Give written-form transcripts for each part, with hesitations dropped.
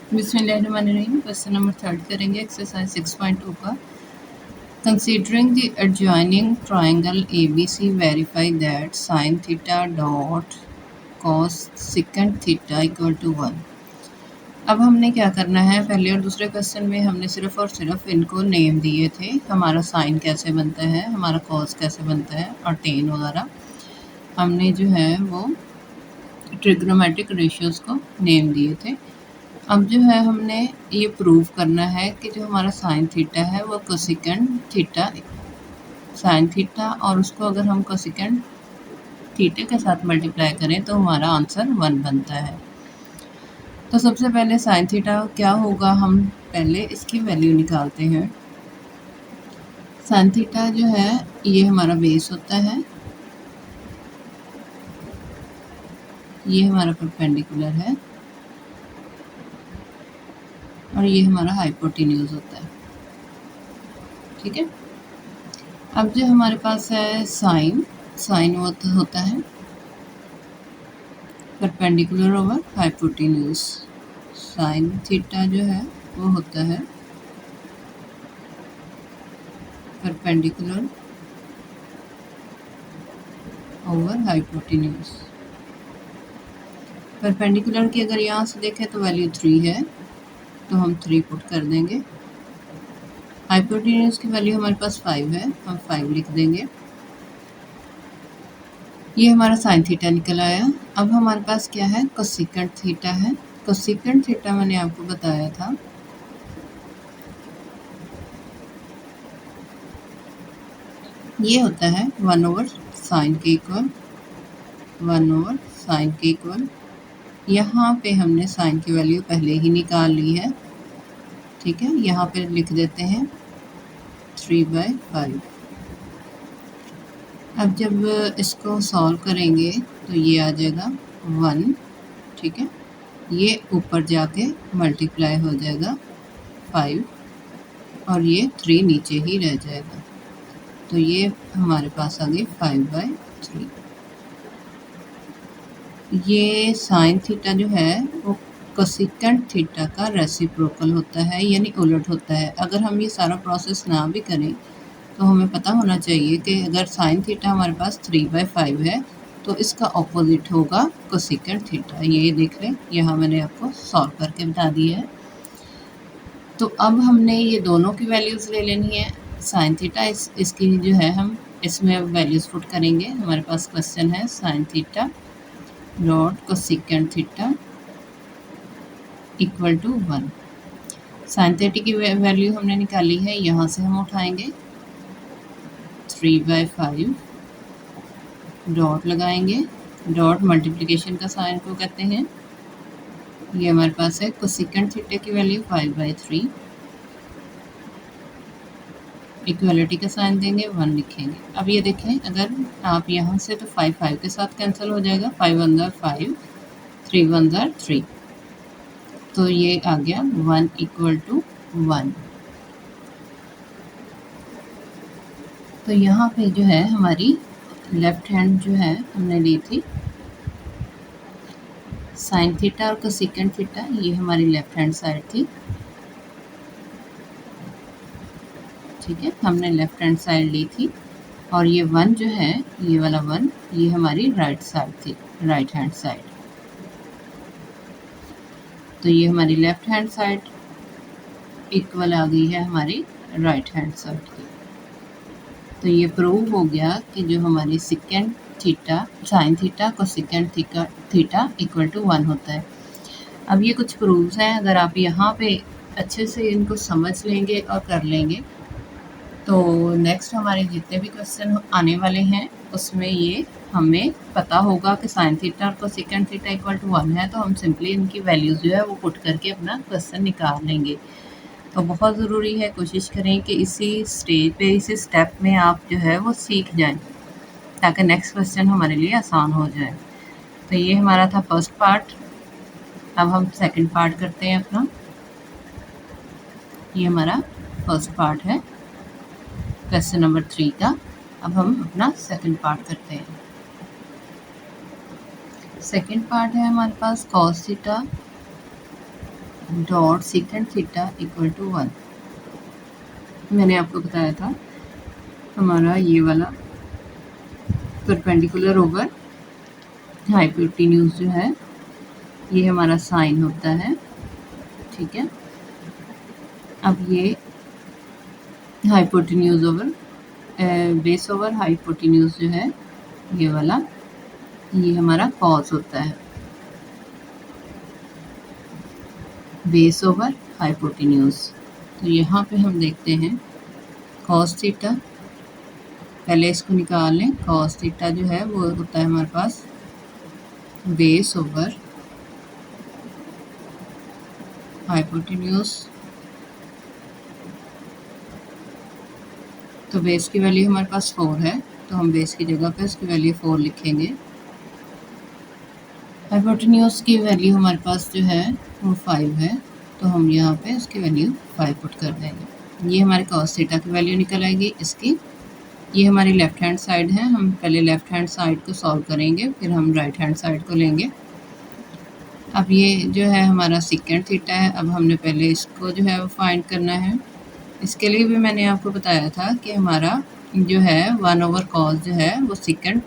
बिस्मिल्लाहिर्रहमानिर्रहीम। Question number 3 करेंगे exercise 6.2 का। Considering the adjoining triangle ABC verify that sine theta dot cos second theta equal to 1। अब हमने क्या करना है, पहले और दूसरे क्वेश्चन में हमने सिर्फ और सिर्फ इनको नेम दिए थे, हमारा साइन कैसे बनता है, हमारा कॉस कैसे बनता है और टेन वगैरह हमने जो है वो ट्रिग्नोमेट्रिक रेशियोज़ को नेम दिए थे। अब जो है हमने ये प्रूव करना है कि जो हमारा साइन थीटा है वो कोसेकेंड थीटा साइन थीटा और उसको अगर हम कोसेकेंड थीटा के साथ मल्टीप्लाई करें तो हमारा आंसर 1 बनता है। तो सबसे पहले साइन थीटा क्या होगा, हम पहले इसकी वैल्यू निकालते हैं। साइन थीटा जो है ये हमारा बेस होता है, ये हमारा परपेंडिकुलर है और ये हमारा हाइपोटेन्यूज होता है। ठीक है। अब जो हमारे पास है साइन वो तो होता है perpendicular over hypotenuse. Sine theta जो है वो होता है परपेंडिकुलर ओवर हाइपोटेन्यूज। परपेंडिकुलर की अगर यहाँ से देखें तो वैल्यू 3 है, तो हम 3 पुट कर देंगे। हाइपोटेन्यूज की वैल्यू हमारे पास 5 है, हम 5 लिख देंगे। ये हमारा साइन थीटा निकल आया। अब हमारे पास क्या है, कोसेकेंड थीटा है। कोसेकेंड थीटा मैंने आपको बताया था ये होता है 1 ओवर साइन के इक्वल, 1 ओवर साइन के इक्वल। यहाँ पे हमने साइन की वैल्यू पहले ही निकाल ली है। ठीक है, यहाँ पे लिख देते हैं 3/5। अब जब इसको सॉल्व करेंगे तो ये आ जाएगा 1। ठीक है, ये ऊपर जाके मल्टीप्लाई हो जाएगा 5 और ये 3 नीचे ही रह जाएगा, तो ये हमारे पास आ गई 5/3। ये साइन थीटा जो है वो कोसेकेंड थीटा का रेसिप्रोकल होता है, यानी उलट होता है। अगर हम ये सारा प्रोसेस ना भी करें तो हमें पता होना चाहिए कि अगर साइन थीटा हमारे पास 3/5 है तो इसका ऑपोजिट होगा कोसेकेंड थीटा। ये देख लें, यहाँ मैंने आपको सॉल्व करके बता दिया है। तो अब हमने ये दोनों की वैल्यूज़ ले लेनी है। साइन थीटा इसकी जो है हम इसमें वैल्यूज़ पुट करेंगे। हमारे पास क्वेश्चन है sine theta dot cosecant theta equal to 1। Sine theta की वैल्यू हमने निकाली है, यहाँ से हम उठाएंगे 3/5, डॉट लगाएंगे। डॉट मल्टीप्लिकेशन का साइन को कहते हैं। ये हमारे पास है कोसेकेंड थीटा की वैल्यू 5/3, इक्वलिटी का साइन देंगे, 1 लिखेंगे। अब ये देखें, अगर आप यहाँ से तो 5 5 के साथ कैंसिल हो जाएगा, 5 1 5, 3 1 3, तो ये आ गया 1 इक्वल टू 1। तो यहाँ पे जो है हमारी लेफ्ट हैंड जो है हमने ली थी साइन थीटा और कोसेकेंड थीटा, ये हमारी लेफ्ट हैंड साइड थी। ठीक है, हमने लेफ्ट हैंड साइड ली थी और ये 1 जो है, ये वाला 1, ये हमारी राइट साइड थी, राइट हैंड साइड। तो ये हमारी लेफ्ट हैंड साइड इक्वल आ गई है हमारी राइट हैंड साइड की। तो ये प्रूव हो गया कि जो हमारी second theta sine theta cosecant theta equal to 1 होता है। अब ये कुछ प्रूव्स हैं, अगर आप यहाँ पे अच्छे से इनको समझ लेंगे और कर लेंगे तो नेक्स्ट हमारे जितने भी क्वेश्चन आने वाले हैं उसमें ये हमें पता होगा कि साइन थीटा और कोसेकेंड थीटा इक्वल टू 1 है, तो हम सिंपली इनकी वैल्यूज़ जो है वो पुट करके अपना क्वेश्चन निकाल लेंगे। तो बहुत ज़रूरी है, कोशिश करें कि इसी स्टेज पे, इसी स्टेप में आप जो है वो सीख जाएं ताकि नेक्स्ट क्वेश्चन हमारे लिए आसान हो जाए। तो ये हमारा था फर्स्ट पार्ट। अब हम सेकंड पार्ट करते हैं अपना। ये हमारा फर्स्ट पार्ट है क्वेश्चन नंबर 3 का। अब हम अपना सेकंड पार्ट करते हैं। सेकंड पार्ट है हमारे पास cos theta dot second theta equal to 1। मैंने आपको बताया था हमारा ये वाला परपेंडिकुलर ओवर हाइपोटेन्यूज जो है ये हमारा साइन होता है, ठीक है। अब ये hypotenuse over base over hypotenuse जो है ये वाला, ये हमारा कॉस होता है, बेस ओवर हाइपोटेन्यूज। तो यहाँ पे हम देखते हैं कॉस थीटा, पहले इसको निकाल लें। कॉस थीटा जो है वो होता है हमारे पास बेस ओवर हाइपोटेन्यूज। तो बेस की वैल्यू हमारे पास 4 है, तो हम बेस की जगह पे उसकी वैल्यू 4 लिखेंगे। हाइपोटेन्यूज की वैल्यू हमारे पास जो है वो 5 है, तो हम यहाँ पे उसकी वैल्यू 5 पुट कर देंगे। ये हमारे कॉस थीटा की वैल्यू निकल आएगी इसकी। ये हमारी लेफ़्ट हैंड साइड है, हम पहले लेफ़्ट हैंड साइड को सॉल्व करेंगे, फिर हम राइट हैंड साइड को लेंगे। अब ये जो है हमारा सेकेंड थीटा है, अब हमने पहले इसको जो है वो फाइंड करना है। इसके लिए भी मैंने आपको बताया था कि हमारा जो है 1/cos जो है वो सेकेंड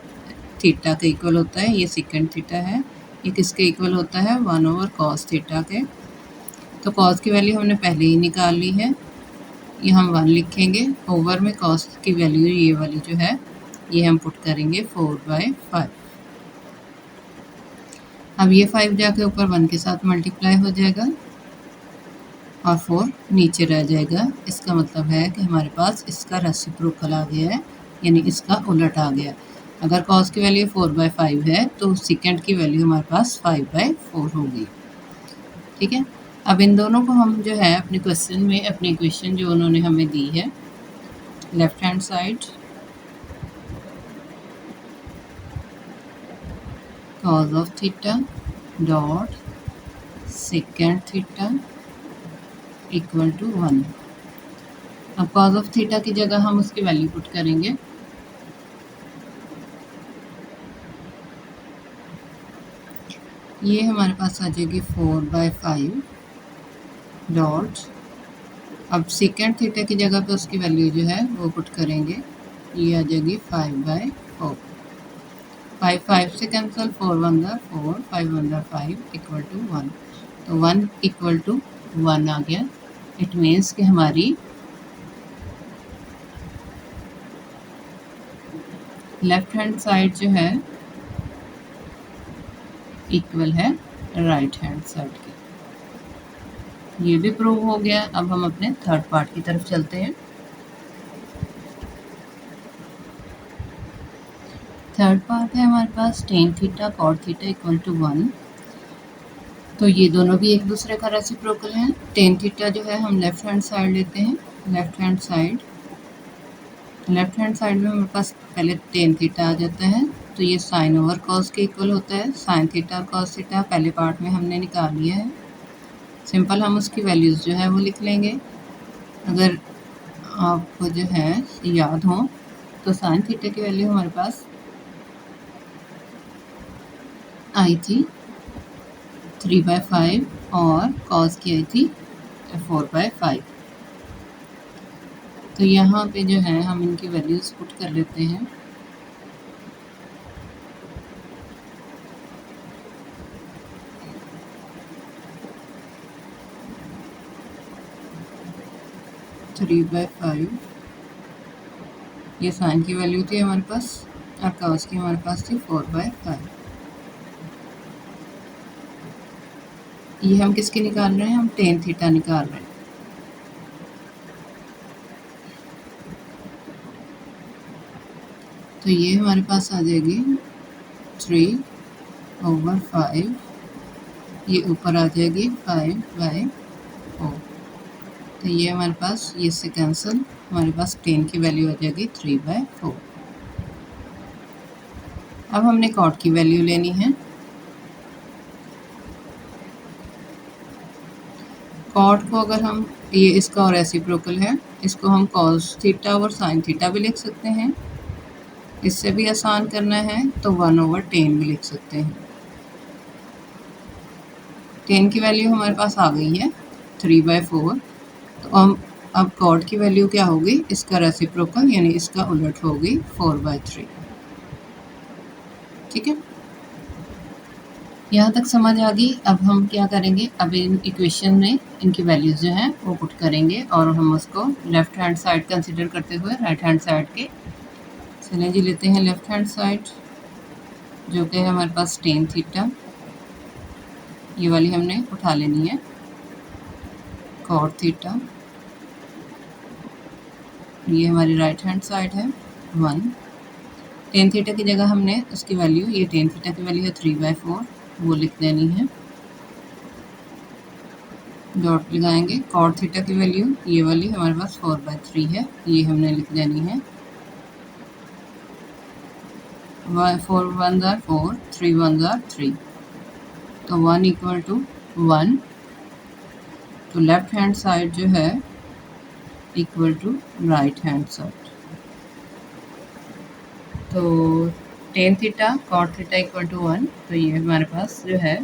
थीटा के इक्वल होता है। ये सेकेंड थीटा है, ये किसके इक्वल होता है 1/cos थीटा के। तो कॉस की वैल्यू हमने पहले ही निकाल ली है, ये हम 1 लिखेंगे। ओवर में कॉस की वैल्यू ये वाली जो है ये हम पुट करेंगे 4/5। अब ये 5 जाके ऊपर 1 के साथ मल्टीप्लाई हो जाएगा और 4 नीचे रह जाएगा। इसका मतलब है कि हमारे पास इसका रेसिप्रोकल आ गया है, यानी इसका उलट आ गया। अगर कॉस की वैल्यू 4/5 है तो सेकेंड की वैल्यू हमारे पास 5/4 होगी, ठीक है। अब इन दोनों को हम जो है अपने क्वेश्चन में, अपनी इक्वेशन जो उन्होंने हमें दी है, left hand side cos of theta dot secant theta equal to 1। अब cos of theta की जगह हम उसकी वैल्यू पुट करेंगे। ये हमारे पास आ जाएगी 4/5 डॉट, अब सेकेंड थीटा की जगह पे उसकी वैल्यू जो है वो पुट करेंगे, ये आ जाएगी 5/4। 5 5 से कैंसिल, 4 1 4, 5 1 5 इक्वल टू 1। तो 1 इक्वल टू 1 आ गया। इट मीन्स कि हमारी लेफ्ट हैंड साइड जो है इक्वल है राइट हैंड साइड की। ये भी प्रूव हो गया। अब हम अपने थर्ड पार्ट की तरफ चलते हैं। थर्ड पार्ट है हमारे पास tan theta cot theta equal to 1। तो ये दोनों भी एक दूसरे का रेसिप्रोकल है। टेन थीटा जो है हम लेफ्ट हैंड साइड लेते हैं, लेफ्ट हैंड साइड में हमारे पास पहले टेन थीटा आ जाता है, तो ये साइन ओवर कॉस के इक्वल होता है। साइन थीटा और कॉस थीटा पहले पार्ट में हमने निकाल लिया है, सिंपल हम उसकी वैल्यूज़ जो है वो लिख लेंगे। अगर आपको जो है याद हो तो साइन थीटा की वैल्यू हमारे पास आई थी 3/5 और कॉस की आई थी 4/5। तो यहाँ पे जो है हम इनकी वैल्यूज़ पुट कर लेते हैं। थ्री बाई फाइव ये साइन की वैल्यू थी हमारे पास और कॉस की हमारे पास थी 4/5। ये हम किसकी निकाल रहे हैं, हम टेन थीटा निकाल रहे हैं। तो ये हमारे पास आ जाएगी 3/5, ये ऊपर आ जाएगी 5/4। तो ये हमारे पास ये से कैंसिल, हमारे पास टेन की वैल्यू आ जाएगी 3/4। अब हमने कॉट की वैल्यू लेनी है। कॉट को अगर हम, ये इसका और रेसिप्रोकल है, इसको हम कॉस थीटा और साइन थीटा भी लिख सकते हैं। इससे भी आसान करना है तो 1/10 भी लिख सकते हैं। टेन की वैल्यू हमारे पास आ गई है 3/4। तो हम अब कॉट की वैल्यू क्या होगी, इसका रेसिप्रोकल यानी इसका उलट होगी 4/3। ठीक है, यहाँ तक समझ आ गई। अब हम क्या करेंगे, अब इन इक्वेशन में इनकी वैल्यूज़ जो हैं वो पुट करेंगे और हम उसको लेफ़्ट हैंड साइड कंसिडर करते हुए राइट हैंड साइड के चलें जी लेते हैं लेफ़्ट हैंड साइड, जो कि है हमारे पास टेन थीटा, ये वाली हमने उठा लेनी है, कॉट थीटा, ये हमारी राइट हैंड साइड है 1। टेन थीटा की जगह हमने उसकी वैल्यू, ये टेन थीटा की वैल्यू है 3/4, वो लिख देनी है, डॉट लगाएंगे। कॉट थीटा की वैल्यू ये वाली हमारे पास 4/3 है, ये हमने लिख देनी है। 4 1 ज़ार 4, 3 1 ज़ार 3, तो 1 इक्वल टू 1, तो लेफ्ट हैंड साइड जो है equal to right hand side. तो tan theta cot theta equal to 1, तो ये हमारे पास जो है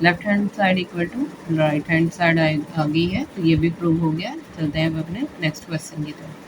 left hand side equal to right hand side आ गई है, तो ये भी प्रूव हो गया। चलते हैं अब अपने नेक्स्ट क्वेश्चन की तरफ।